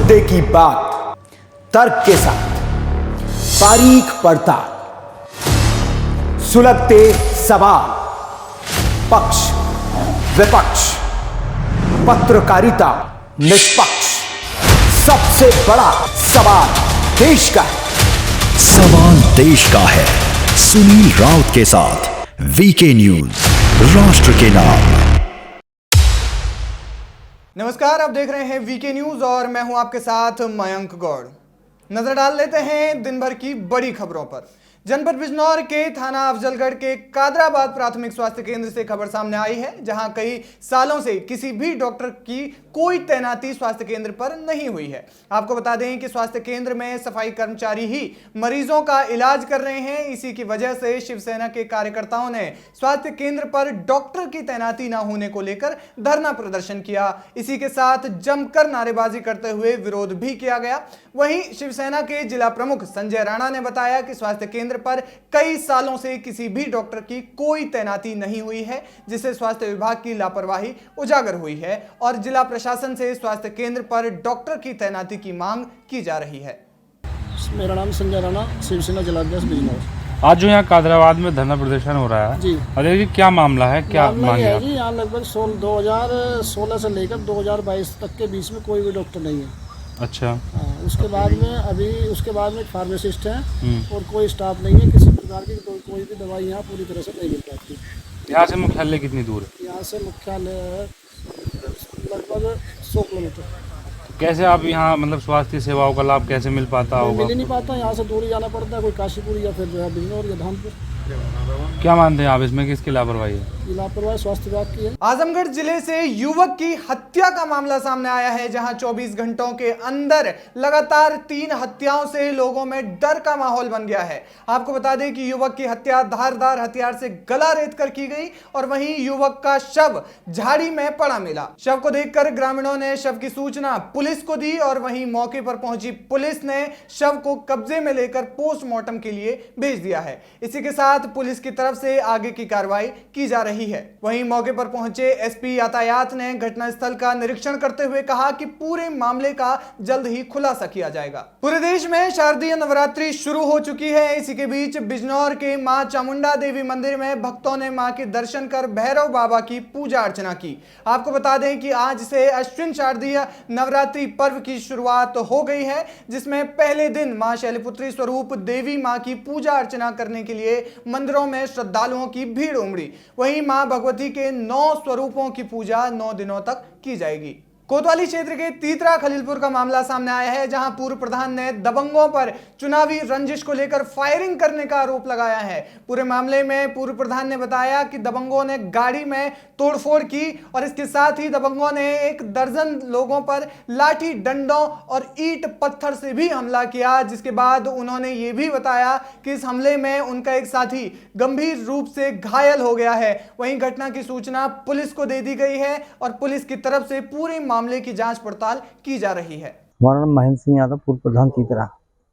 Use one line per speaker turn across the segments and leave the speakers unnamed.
मुद्दे की बात तर्क के साथ, बारीक पड़ताल, सुलगते सवाल, पक्ष विपक्ष, पत्रकारिता निष्पक्ष। सबसे बड़ा सवाल देश का है।
सवाल देश का है। सुनील राउत के साथ वीके न्यूज, राष्ट्र के नाम।
नमस्कार, आप देख रहे हैं वीके न्यूज और मैं हूं आपके साथ मयंक गौड़। नजर डाल लेते हैं दिन भर की बड़ी खबरों पर। जनपद बिजनौर के थाना अफजलगढ़ के कादराबाद प्राथमिक स्वास्थ्य केंद्र से खबर सामने आई है, जहां कई सालों से किसी भी डॉक्टर की कोई तैनाती स्वास्थ्य केंद्र पर नहीं हुई है। आपको बता दें कि स्वास्थ्य केंद्र में सफाई कर्मचारी ही मरीजों का इलाज कर रहे हैं। इसी की वजह से शिवसेना के कार्यकर्ताओं ने स्वास्थ्य केंद्र पर डॉक्टर की तैनाती न होने को लेकर धरना प्रदर्शन किया। इसी के साथ जमकर नारेबाजी करते हुए विरोध भी किया गया। वहीं शिवसेना के जिला प्रमुख संजय राणा ने बताया कि स्वास्थ्य केंद्र पर कई सालों से किसी भी डॉक्टर की कोई तैनाती नहीं हुई है, जिससे स्वास्थ्य विभाग की लापरवाही उजागर हुई है और जिला प्रशासन से स्वास्थ्य केंद्र पर डॉक्टर की तैनाती की मांग की जा रही है।
मेरा नाम संजय राणा, शिवसेना जिलाध्यक्ष बिजनौर।
आज जो यहाँ कादराबाद में धरना प्रदर्शन हो रहा है
जी,
अरे जी क्या मामला है, क्या मांग है
जी? यहाँ लगभग 2016 से लेकर 2022 तक के बीच में कोई भी डॉक्टर नहीं है।
अच्छा।
उसके बाद में एक फार्मासिस्ट है और कोई स्टाफ नहीं है। किसी प्रकार की कोई भी दवाई यहाँ पूरी तरह से नहीं मिल पाती।
यहाँ से मुख्यालय कितनी दूर है?
यहाँ से मुख्यालय लगभग 100 किलोमीटर।
कैसे आप यहाँ मतलब स्वास्थ्य सेवाओं का लाभ कैसे मिल पाता होगा?
मिल ही नहीं पाता। यहाँ से दूर जाना पड़ता है, कोई काशीपुर या फिर जो है बिजनौर या धामपुर।
क्या मानते हैं आप इसमें, किसकी लापरवाही है?
लापरवाही स्वास्थ्य विभाग की है।
आजमगढ़ जिले से युवक की हत्या का मामला सामने आया है, जहां 24 घंटों के अंदर लगातार 3 हत्याओं से लोगों में डर का माहौल बन गया है। आपको बता दें कि युवक की हत्या धारदार हथियार से गला रेत कर की गई और वहीं युवक का शव झाड़ी में पड़ा मिला। शव को देखकर ग्रामीणों ने शव की सूचना पुलिस को दी और वहीं मौके पर पहुंची पुलिस ने शव को कब्जे में लेकर पोस्टमार्टम के लिए भेज दिया है। इसी के साथ पुलिस की तरफ से आगे की कार्रवाई की जा रही है। वहीं मौके पर पहुंचे एसपी यातायात ने घटनास्थल का निरीक्षण करते हुए कहा कि पूरे मामले का जल्द ही खुलासा किया जाएगा। पूरे देश में शारदीय नवरात्रि शुरू हो चुकी है। इसी के बीच बिजनौर के मां चामुंडा देवी मंदिर में भक्तों ने मां के दर्शन कर भैरव बाबा की पूजा अर्चना की। आपको बता दें कि आज से अश्विन शारदीय नवरात्रि पर्व की शुरुआत हो गई है, जिसमें पहले दिन मां शैलपुत्री स्वरूप देवी मां की पूजा अर्चना करने के लिए मंदिरों में श्रद्धालुओं की भीड़ उमड़ी। वहीं मां भगवती के 9 स्वरूपों की पूजा 9 दिनों तक की जाएगी। कोतवाली क्षेत्र के तीतरा खलीलपुर का मामला सामने आया है, जहां पूर्व प्रधान ने दबंगों पर चुनावी रंजिश को लेकर फायरिंग करने का आरोप लगाया है। पूरे मामले में पूर्व प्रधान ने बताया कि दबंगों ने गाड़ी में तोड़फोड़ की और इसके साथ ही दबंगों ने 1 दर्जन लोगों पर लाठी डंडों और ईंट पत्थर से भी हमला किया, जिसके बाद उन्होंने ये भी बताया कि इस हमले में उनका एक साथी गंभीर रूप से घायल हो गया है। वहीं घटना की सूचना पुलिस को दे दी गई है और पुलिस की तरफ से पूरी मामले की जांच पड़ताल की जा रही है।
हमारा नाम महेंद्र सिंह यादव, पूर्व प्रधान तीतरा।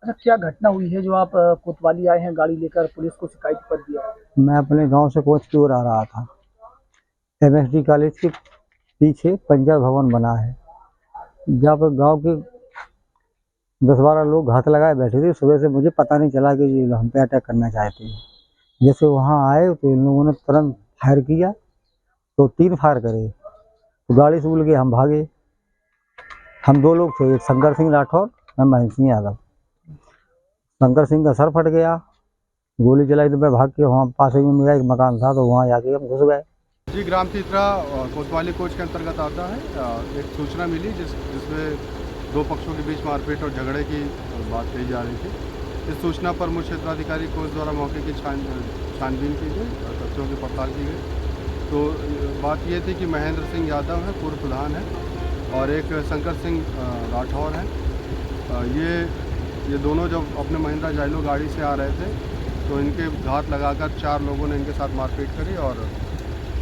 अच्छा, क्या घटना हुई है जो आप कोतवाली आए हैं गाड़ी लेकर, पुलिस को शिकायत कर दिया?
मैं अपने गांव से कोच की ओर आ रहा था। MSD कॉलेज के पीछे पंजाब भवन बना है, जहाँ पर गांव के 10-12 लोग घात लगाए बैठे थे। सुबह से मुझे पता नहीं चला कि ये हम पे अटैक करना चाहते हैं। जैसे वहाँ आए तो इन लोगों ने तुरंत फायर किया, तो 3 फायर करे तो गाड़ी से उड़ के हम भागे। हम 2 लोग थे, एक शंकर सिंह राठौर, मैं महेंद्र सिंह यादव। शंकर सिंह का सर फट गया, गोली चलाई तो मैं भाग के वहाँ पास में मेरा एक मकान था, तो वहाँ जाके हम घुस गए।
जी, ग्राम तीतरा कोतवाली कोच के अंतर्गत आता है। एक सूचना मिली जिसमें 2 पक्षों के बीच मारपीट और झगड़े की बात कही जा रही थी। इस सूचना पर मुख्य क्षेत्राधिकारी कोच द्वारा मौके की छानबीन की गई और तथ्यों की पड़ताल की गई। तो बात ये थी कि महेंद्र सिंह यादव है, पूर्व प्रधान है, और एक शंकर सिंह राठौर है। ये दोनों जब अपने महिंद्रा जाइलो गाड़ी से आ रहे थे तो इनके घात लगाकर 4 लोगों ने इनके साथ मारपीट करी और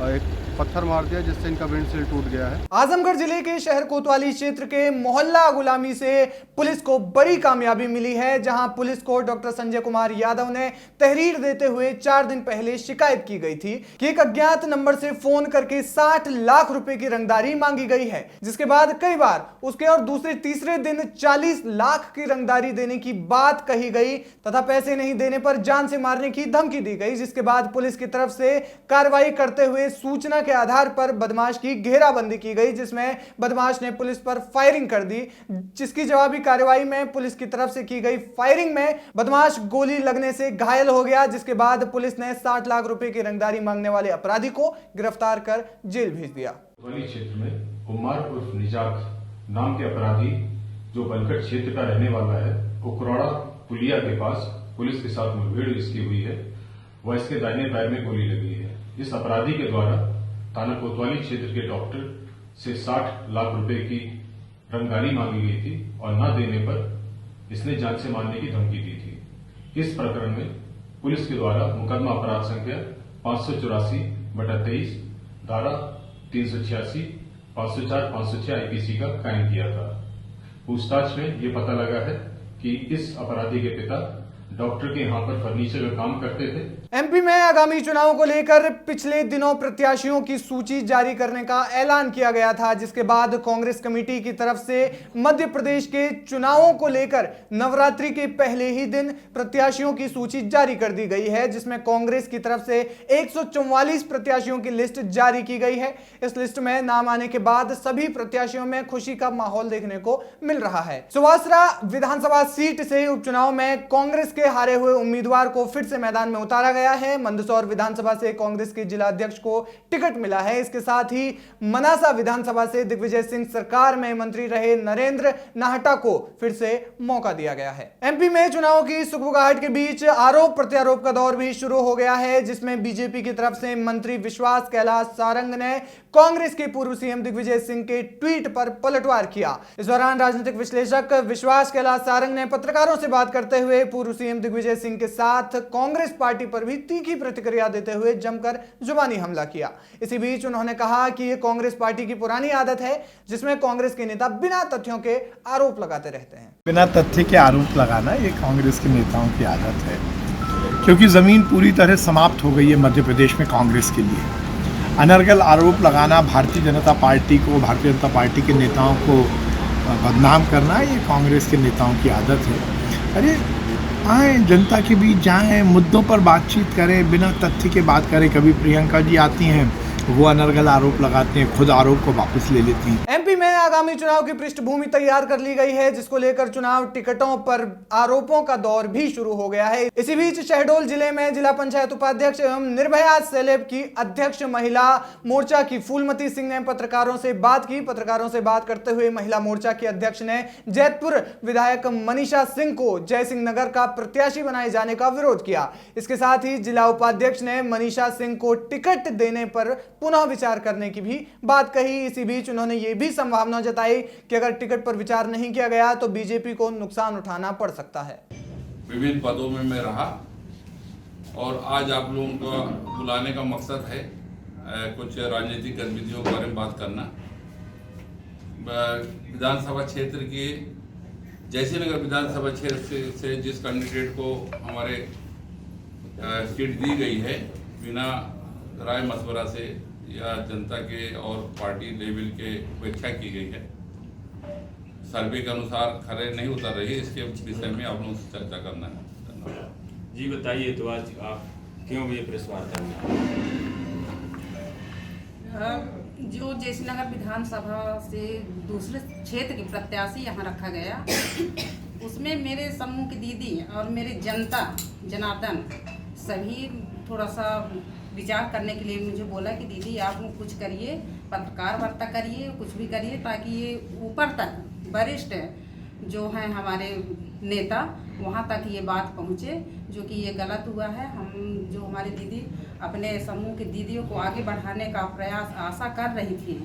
एक पत्थर मार दिया, जिससे इनका विंडशील्ड टूट गया है।
आजमगढ़ जिले के शहर कोतवाली क्षेत्र के मोहल्ला गुलामी से पुलिस को बड़ी कामयाबी मिली है, जहां पुलिस को डॉक्टर संजय कुमार यादव ने तहरीर देते हुए 4 दिन पहले शिकायत की गई थी कि एक अज्ञात नंबर से फोन करके 60 लाख रुपए की रंगदारी मांगी गई है, जिसके बाद कई बार उसके और दूसरे तीसरे दिन 40 लाख की रंगदारी देने की बात कही गई तथा पैसे नहीं देने पर जान से मारने की धमकी दी गई, जिसके बाद पुलिस की तरफ से कार्रवाई करते हुए सूचना के आधार पर बदमाश की घेराबंदी की गई, जिसमें बदमाश ने पुलिस पर फायरिंग कर दी। जिसकी जवाबी कार्रवाई में पुलिस की तरफ से की गई फायरिंग में बदमाश गोली लगने से घायल हो गया, जिसके बाद पुलिस ने 60 लाख रुपए की रंगदारी मांगने वाले अपराधी को गिरफ्तार कर जेल भेज दिया।
कोतवाली क्षेत्र में उम्मार उर्फ निजात नाम के अपराधी जो बलकट क्षेत्र का रहने वाला है, उकरौड़ा पुलिया के पास पुलिस के साथ मुठभेड़ इसकी हुई है। वह इसके दाहिने पैर में गोली लगी है। इस अपराधी के द्वारा थाना कोतवाली क्षेत्र के डॉक्टर से 60 लाख रुपए की रंगदारी मांगी गई थी और न देने पर इसने जान से मारने की धमकी दी थी। इस प्रकरण में पुलिस के द्वारा मुकदमा अपराध संख्या 584/23 धारा 386, 504, 506 आईपीसी का कायम किया था। पूछताछ में ये पता लगा है कि इस अपराधी के पिता डॉक्टर के यहां पर फर्नीचर का काम करते थे।
एमपी में आगामी चुनाव को लेकर पिछले दिनों प्रत्याशियों की सूची जारी करने का ऐलान किया गया था, जिसके बाद कांग्रेस कमेटी की तरफ से मध्य प्रदेश के चुनावों को लेकर नवरात्रि के पहले ही दिन प्रत्याशियों की सूची जारी कर दी गई है, जिसमें कांग्रेस की तरफ से 144 प्रत्याशियों की लिस्ट जारी की गई है। इस लिस्ट में नाम आने के बाद सभी प्रत्याशियों में खुशी का माहौल देखने को मिल रहा है। सुवासरा विधानसभा सीट से उपचुनाव में कांग्रेस के हारे हुए उम्मीदवार को फिर से मैदान में उतारा गया है। मंदसौर विधानसभा से कांग्रेस के जिला अध्यक्ष को टिकट मिला है। इसके साथ ही मनासा विधानसभा से दिग्विजय सिंह सरकार में मंत्री रहे नरेंद्र नाहटा को फिर से मौका दिया गया है। एमपी में चुनाव की सुगबुगाहट के बीच आरोप प्रत्यारोप का दौर भी शुरू हो गया है, जिसमें बीजेपी की तरफ से मंत्री विश्वास कैलाश सारंग ने कांग्रेस के पूर्व सीएम दिग्विजय सिंह के ट्वीट पर पलटवार किया। इस दौरान राजनीतिक विश्लेषक विश्वास कैलाश सारंग ने पत्रकारों से बात करते हुए पूर्व सीएम दिग्विजय सिंह के साथ कांग्रेस पार्टी पर भी तीखी प्रतिक्रिया देते हुए जमकर जुबानी हमला किया। इसी बीच उन्होंने कहा कि यह कांग्रेस पार्टी की पुरानी आदत है, जिसमें कांग्रेस के नेता बिना तथ्यों के आरोप लगाते रहते हैं।
बिना तथ्य के आरोप लगाना ये कांग्रेस के नेताओं की आदत है, क्योंकि जमीन पूरी तरह समाप्त हो गई है मध्य प्रदेश में कांग्रेस के लिए। अनर्गल आरोप लगाना, भारतीय जनता पार्टी को, भारतीय जनता पार्टी के नेताओं को बदनाम करना, ये कांग्रेस के नेताओं की आदत है। अरे आए जनता के बीच जाएं, मुद्दों पर बातचीत करें, बिना तथ्य के बात करें। कभी प्रियंका जी आती हैं, वो अनर्गल आरोप लगाते हैं, खुद आरोप को वापस ले लेती हैं।
एमपी में आगामी चुनाव की पृष्ठभूमि तैयार कर ली गई है, जिसको लेकर चुनाव टिकटों पर आरोपों का दौर भी शुरू हो गया है। इसी बीच शहडोल जिले में जिला पंचायत उपाध्यक्ष एवं निर्भया सेलेब की अध्यक्ष महिला मोर्चा की फूलमती सिंह ने पत्रकारों से बात की। पत्रकारों से बात करते हुए महिला मोर्चा की अध्यक्ष ने जैतपुर विधायक मनीषा सिंह को जयसिंह नगर का प्रत्याशी बनाए जाने का विरोध किया। इसके साथ ही जिला उपाध्यक्ष ने मनीषा सिंह को टिकट देने पर पुनः विचार करने की भी बात कही। इसी बीच उन्होंने ये भी संभावना जताई कि अगर टिकट पर विचार नहीं किया गया तो बीजेपी को नुकसान उठाना पड़ सकता है।
विभिन्न पदों में मैं रहा और आज आप लोगों को बुलाने का मकसद है कुछ राजनीतिक गतिविधियों के बारे में बात करना। विधानसभा क्षेत्र के जयसिंह नगर विधानसभा क्षेत्र से जिस कैंडिडेट को हमारे सीट दी गई है, बिना राय मशवरा से या जनता के और पार्टी लेवल के उपेक्षा की गई है, सर्वे के अनुसार खरे नहीं उतर रही है, इसके विषय में आप लोगों से चर्चा करना है।
जी बताइए, तो आज आप क्यों ये प्रेस वार्ता में?
जो जयसिंह नगर विधानसभा से दूसरे क्षेत्र के प्रत्याशी यहाँ रखा गया, उसमें मेरे समूह की दीदी और मेरे जनता जनार्दन सभी थोड़ा सा विचार करने के लिए मुझे बोला कि दीदी आप कुछ करिए, पत्रकार वार्ता करिए, कुछ भी करिए, ताकि ये ऊपर तक वरिष्ठ जो हैं हमारे नेता वहाँ तक ये बात पहुँचे, जो कि ये गलत हुआ है। हम जो हमारी दीदी अपने समूह की दीदियों को आगे बढ़ाने का प्रयास आशा कर रही थी,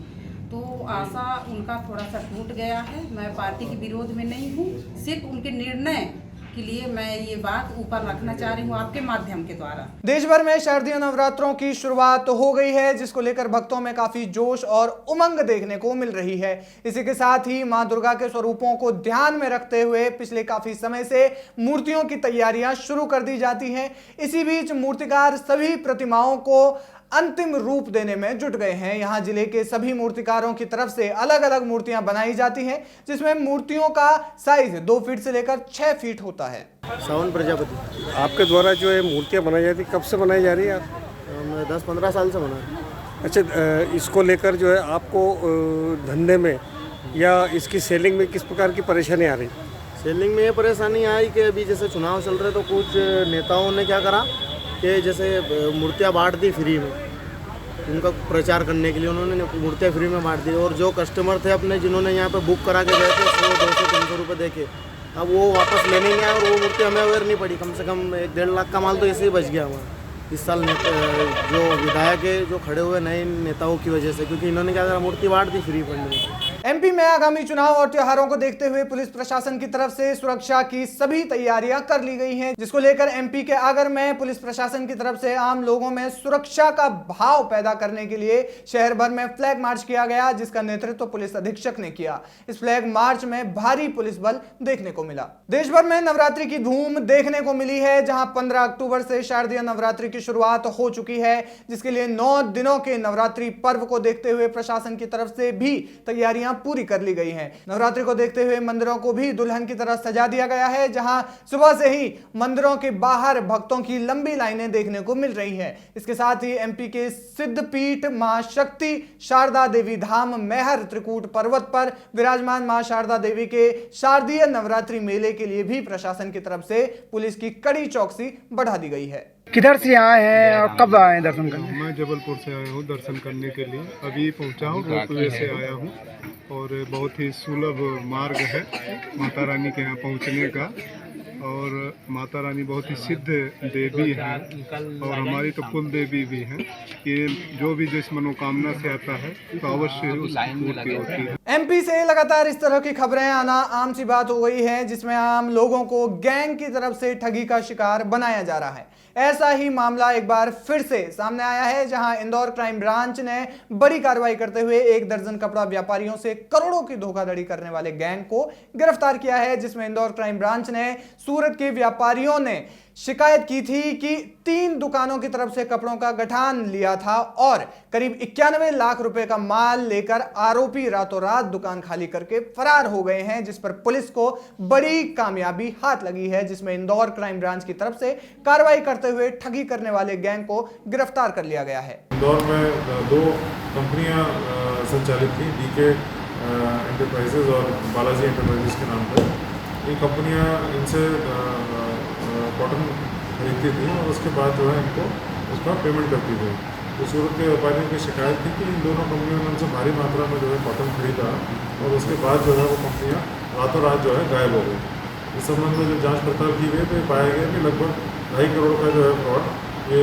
तो आशा उनका थोड़ा सा टूट गया है। मैं पार्टी के विरोध में नहीं हूँ, सिर्फ उनके निर्णय के लिए मैं ये बात ऊपर रखना चाह रही हूँ आपके माध्यम के द्वारा।
देश भर में शारदीय नवरात्रों की शुरुआत हो गई है, जिसको लेकर भक्तों में काफी जोश और उमंग देखने को मिल रही है। इसी के साथ ही मां दुर्गा के स्वरूपों को ध्यान में रखते हुए पिछले काफी समय से मूर्तियों की तैयारियां शुरू कर दी जाती हैं। इसी बीच मूर्तिकार सभी प्रतिमाओं को अंतिम रूप देने में जुट गए हैं। यहां जिले के सभी मूर्तिकारों की तरफ से अलग अलग मूर्तियां बनाई जाती हैं, जिसमें मूर्तियों का साइज 2 फीट से लेकर 6 फीट होता है।
सावन प्रजापति, आपके द्वारा जो है मूर्तियां बनाई जाती, कब से बनाई जा रही है? आप 10-15 साल से बना रहे हैं। अच्छा, इसको लेकर जो है आपको धंधे में या इसकी सेलिंग में किस प्रकार की परेशानी आ रही? सेलिंग में ये परेशानी आई कि अभी जैसे चुनाव चल रहे तो कुछ नेताओं ने क्या करा कि जैसे मूर्तियाँ बांट दी फ्री में, उनका प्रचार करने के लिए उन्होंने मूर्तियाँ फ्री में बांट दी, और जो कस्टमर थे अपने जिन्होंने यहाँ पे बुक करा के गए थे 100-200-300 रुपये दे के, अब वो वापस लेने नहीं आए और वो मूर्ति हमें अवेयर नहीं पड़ी। कम से कम 1-1.5 लाख का माल तो ऐसे ही बच गया हमारा इस साल जो विधायक है जो खड़े हुए नए नेताओं की वजह से, क्योंकि इन्होंने क्या करा, मूर्ति बांट दी फ्री फंड में।
एमपी में आगामी चुनाव और त्योहारों को देखते हुए पुलिस प्रशासन की तरफ से सुरक्षा की सभी तैयारियां कर ली गई हैं, जिसको लेकर एमपी के आगर में पुलिस प्रशासन की तरफ से आम लोगों में सुरक्षा का भाव पैदा करने के लिए शहर भर में फ्लैग मार्च किया गया, जिसका नेतृत्व पुलिस अधीक्षक ने किया। इस फ्लैग मार्च में भारी पुलिस बल देखने को मिला। देश भर में नवरात्रि की धूम देखने को मिली है, जहां 15 अक्टूबर से शारदीय नवरात्रि की शुरुआत हो चुकी है, जिसके लिए 9 दिनों के नवरात्रि पर्व को देखते हुए प्रशासन की तरफ से भी तैयारियां पूरी कर ली गई हैं। नवरात्रि को देखते हुए मंदिरों को भी दुल्हन की तरह सजा दिया गया है, जहां सुबह से ही मंदिरों के बाहर भक्तों की लंबी लाइनें देखने को मिल रही हैं। इसके साथ ही एमपी के सिद्धपीठ मां शक्ति शारदा देवी धाम मैहर त्रिकूट पर्वत पर विराजमान मां शारदा देवी के शारदीय नवरात्रि मेले के लिए भी प्रशासन की तरफ से पुलिस की कड़ी चौकसी बढ़ा दी गई है।
किधर से आए हैं और कब आए हैं दर्शन करने?
मैं जबलपुर से आया हूँ दर्शन करने के लिए, अभी पहुँचा हूँ, रोपवे से आया हूँ, और बहुत ही सुलभ मार्ग है माता रानी के यहाँ पहुँचने का, और माता रानी बहुत ही सिद्ध देवी हैं और हमारी तो कुल देवी भी हैं। ये जो भी जिस मनोकामना से आता है तो अवश्य उसकी पूर्ति होती है।
एमपी से लगातार इस तरह की खबरें आना आम सी बात हो गई है, जिसमें आम लोगों को गैंग की तरफ से ठगी का शिकार बनाया जा रहा है। ऐसा ही मामला एक बार फिर से सामने आया है, जहां इंदौर क्राइम ब्रांच ने बड़ी कार्रवाई करते हुए 1 दर्जन कपड़ा व्यापारियों से करोड़ों की धोखाधड़ी करने वाले गैंग को गिरफ्तार किया है, जिसमें इंदौर क्राइम ब्रांच ने सूरत के व्यापारियों ने शिकायत की थी कि 3 दुकानों की तरफ से कपड़ों का गठान लिया था और करीब 91 लाख रुपए का माल लेकर आरोपी रातों रात दुकान खाली करके फरार हो गए हैं, जिस पर पुलिस को बड़ी कामयाबी हाथ लगी है, जिसमें इंदौर क्राइम ब्रांच की तरफ से कार्रवाई करते हुए ठगी करने वाले गैंग को गिरफ्तार कर लिया गया है।
इंदौर में 2 कंपनियां संचालित थी, डीके एंटरप्राइजेज और बालाजी एंटरप्राइजेज के नाम पर। ये कंपनियां इनसे कॉटन खरीदती थी और उसके बाद जो है इनको उसका पेमेंट करती थी। तो सूरत के व्यापारियों की शिकायत थी कि इन दोनों कंपनियों ने उनसे भारी मात्रा में जो है कॉटन खरीदा और उसके बाद जो है वो कंपनियां रातों रात जो है गायब हो गई। इस संबंध में जो जांच पड़ताल की गई तो ये पाया गया कि लगभग 2.5 करोड़ का जो है फ्रॉड ये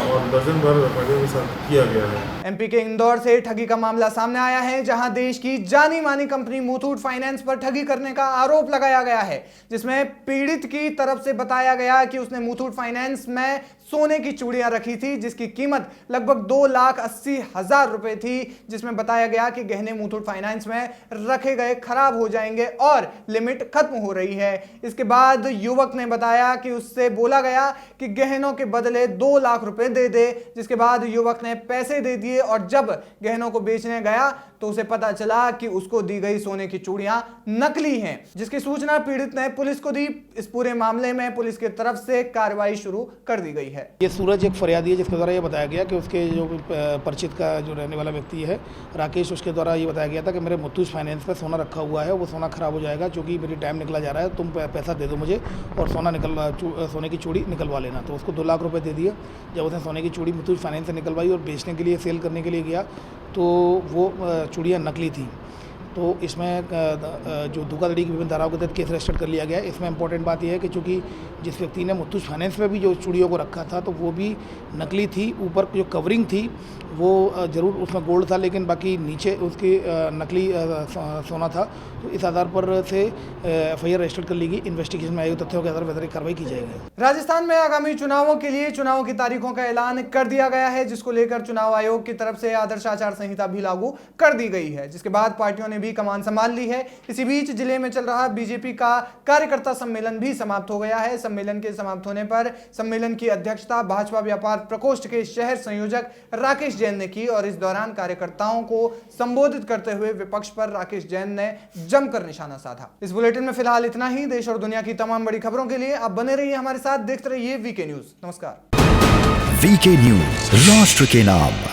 और दर्जन भर व्यापारियों के साथ किया गया है।
एमपी के इंदौर से ठगी का मामला सामने आया है, जहां देश की जानी मानी कंपनी मुथूट फाइनेंस पर ठगी करने का आरोप लगाया गया है, जिसमें पीड़ित की तरफ से बताया गया कि उसने मुथूट फाइनेंस में सोने की चूड़ियां रखी थी, जिसकी कीमत लगभग 2,80,000 रुपए थी, जिसमें बताया गया कि गहने मुथूट फाइनेंस में रखे गए खराब हो जाएंगे और लिमिट खत्म हो रही है। इसके बाद युवक ने बताया कि उससे बोला गया कि गहनों के बदले 2 लाख रुपए दे दे, जिसके बाद युवक ने पैसे दे दिए और जब गहनों को बेचने गया तो उसे पता चला कि उसको दी गई सोने की चूड़ियां नकली हैं, जिसकी सूचना पीड़ित ने पुलिस को दी। इस पूरे मामले में पुलिस की तरफ से कार्रवाई शुरू कर दी गई है।
ये सूरज एक फरियादी है, जिसके द्वारा ये बताया गया कि उसके जो परिचित का जो रहने वाला व्यक्ति है राकेश, उसके द्वारा ये बताया गया था कि मेरे मुथूट फाइनेंस पे सोना रखा हुआ है, वो सोना खराब हो जाएगा, चूँकि मेरी टाइम निकला जा रहा है, तुम पैसा दे दो मुझे और सोने की चूड़ी निकलवा लेना। तो उसको 2 लाख रुपये दे दिए। जब उसने सोने की चूड़ी मुथूट फाइनेंस से निकलवाई और बेचने के लिए सेल करने के लिए गया तो वो चूड़ियाँ नकली थी। तो इसमें जो धोखाधड़ी की विभिन्न धाराओं के तहत केस रजिस्टर कर लिया गया है। इसमें इंपॉर्टेंट बात यह है कि चूँकि जिस व्यक्ति ने मुथूट फाइनेंस में भी जो चूड़ियों को रखा था तो वो भी नकली थी। ऊपर जो कवरिंग थी वो ज़रूर उसमें गोल्ड था, लेकिन बाकी नीचे उसकी नकली सोना था। तो इस आधार पर से FIR रजिस्टर कर ली गई। इन्वेस्टिगेशन में आए तथ्यों के आधार पर वैधानिक कार्रवाई की जाएगी।
राजस्थान में आगामी चुनावों के लिए चुनाव की तारीखों का ऐलान कर दिया गया है, जिसको लेकर चुनाव आयोग की तरफ से आदर्श आचार संहिता भी लागू कर दी गई है, जिसके बाद पार्टियों ने भी कमान संभाल ली है। इसी बीच जिले में चल रहा बीजेपी का कार्यकर्ता सम्मेलन भी समाप्त हो गया है। सम्मेलन के समाप्त होने पर सम्मेलन की अध्यक्षता भाजपा व्यापार प्रकोष्ठ के शहर संयोजक राकेश जैन ने की और इस दौरान कार्यकर्ताओं को संबोधित करते हुए विपक्ष पर राकेश जैन ने जमकर निशाना साधा। इस बुलेटिन में फिलहाल इतना ही। देश और दुनिया की तमाम बड़ी खबरों के लिए आप बने रहिए हमारे साथ, देखते रहिए वीके न्यूज। नमस्कार।
वीके न्यूज, राष्ट्र के नाम।